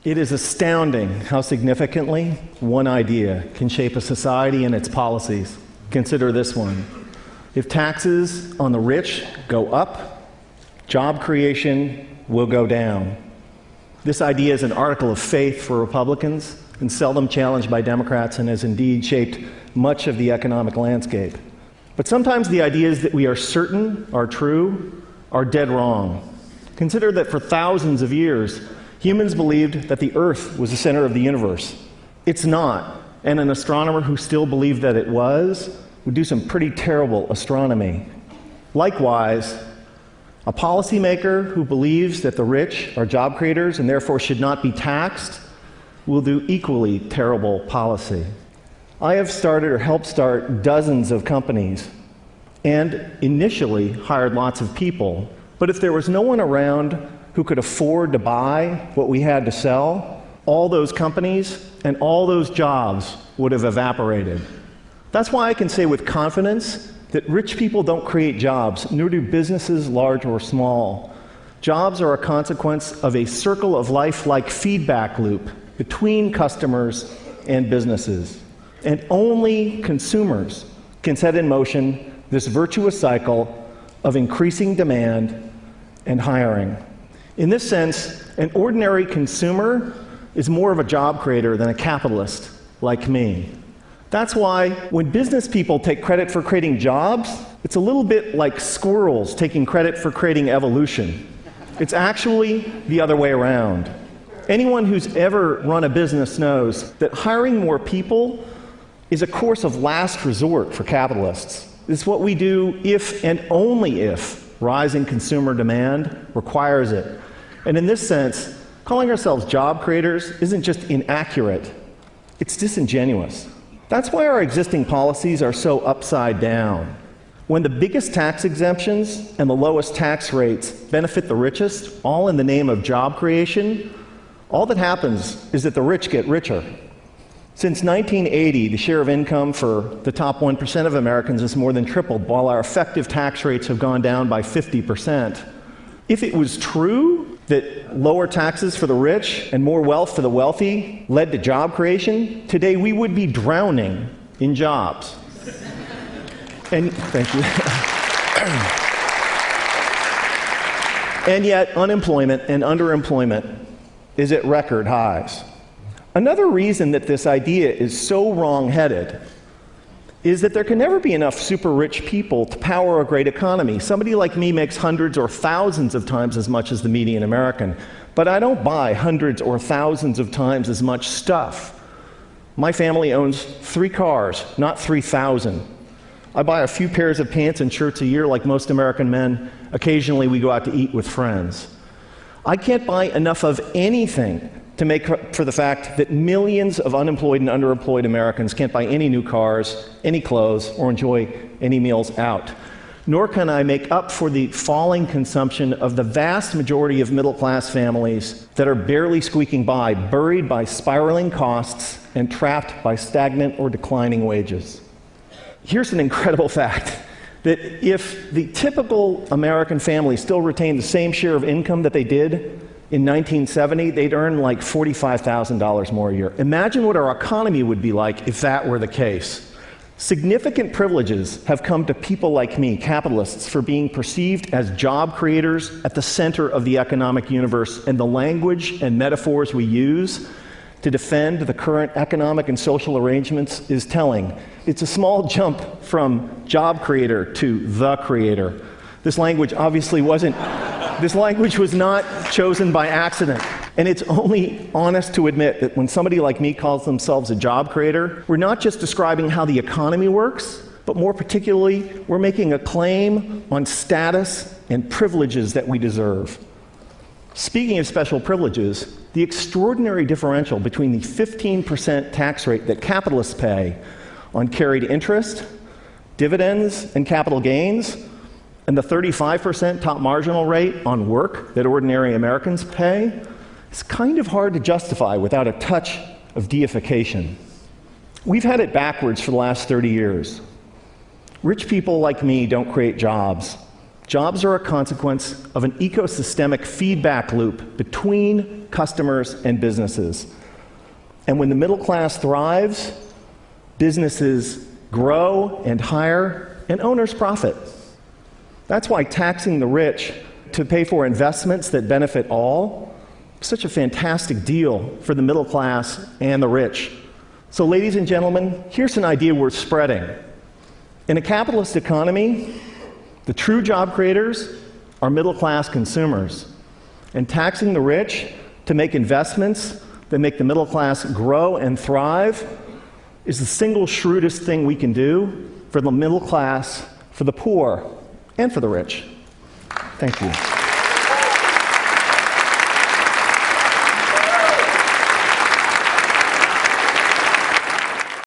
It is astounding how significantly one idea can shape a society and its policies. Consider this one. If taxes on the rich go up, job creation will go down. This idea is an article of faith for Republicans and seldom challenged by Democrats, and has indeed shaped much of the economic landscape. But sometimes the ideas that we are certain are true are dead wrong. Consider that for thousands of years, humans believed that the Earth was the center of the universe. It's not, and an astronomer who still believed that it was would do some pretty terrible astronomy. Likewise, a policymaker who believes that the rich are job creators and therefore should not be taxed will do equally terrible policy. I have started or helped start dozens of companies and initially hired lots of people, but if there was no one around who could afford to buy what we had to sell, all those companies and all those jobs would have evaporated. That's why I can say with confidence that rich people don't create jobs, nor do businesses large or small. Jobs are a consequence of a circle of life-like feedback loop between customers and businesses. And only consumers can set in motion this virtuous cycle of increasing demand and hiring. In this sense, an ordinary consumer is more of a job creator than a capitalist like me. That's why when business people take credit for creating jobs, it's a little bit like squirrels taking credit for creating evolution. It's actually the other way around. Anyone who's ever run a business knows that hiring more people is a course of last resort for capitalists. It's what we do if and only if rising consumer demand requires it. And in this sense, calling ourselves job creators isn't just inaccurate, it's disingenuous. That's why our existing policies are so upside down. When the biggest tax exemptions and the lowest tax rates benefit the richest, all in the name of job creation, all that happens is that the rich get richer. Since 1980, the share of income for the top 1% of Americans has more than tripled, while our effective tax rates have gone down by 50%. If it was true that lower taxes for the rich and more wealth for the wealthy led to job creation, today we would be drowning in jobs. And thank you. And yet, unemployment and underemployment is at record highs. Another reason that this idea is so wrong-headed is that there can never be enough super rich people to power a great economy. Somebody like me makes hundreds or thousands of times as much as the median American, but I don't buy hundreds or thousands of times as much stuff. My family owns 3 cars, not 3,000. I buy a few pairs of pants and shirts a year like most American men. Occasionally we go out to eat with friends. I can't buy enough of anything to make up for the fact that millions of unemployed and underemployed Americans can't buy any new cars, any clothes, or enjoy any meals out. Nor can I make up for the falling consumption of the vast majority of middle-class families that are barely squeaking by, buried by spiraling costs and trapped by stagnant or declining wages. Here's an incredible fact, that if the typical American family still retained the same share of income that they did in 1970, they'd earn like $45,000 more a year. Imagine what our economy would be like if that were the case. Significant privileges have come to people like me, capitalists, for being perceived as job creators at the center of the economic universe, and the language and metaphors we use to defend the current economic and social arrangements is telling. It's a small jump from job creator to the creator. This language obviously wasn't This language was not chosen by accident. And it's only honest to admit that when somebody like me calls themselves a job creator, we're not just describing how the economy works, but more particularly, we're making a claim on status and privileges that we deserve. Speaking of special privileges, the extraordinary differential between the 15% tax rate that capitalists pay on carried interest, dividends, and capital gains, and the 35% top marginal rate on work that ordinary Americans pay, is kind of hard to justify without a touch of deification. We've had it backwards for the last 30 years. Rich people like me don't create jobs. Jobs are a consequence of an ecosystemic feedback loop between customers and businesses. And when the middle class thrives, businesses grow and hire, and owners profit. That's why taxing the rich to pay for investments that benefit all is such a fantastic deal for the middle class and the rich. So, ladies and gentlemen, here's an idea worth spreading. In a capitalist economy, the true job creators are middle-class consumers. And taxing the rich to make investments that make the middle class grow and thrive is the single shrewdest thing we can do for the middle class, for the poor, and for the rich. Thank you.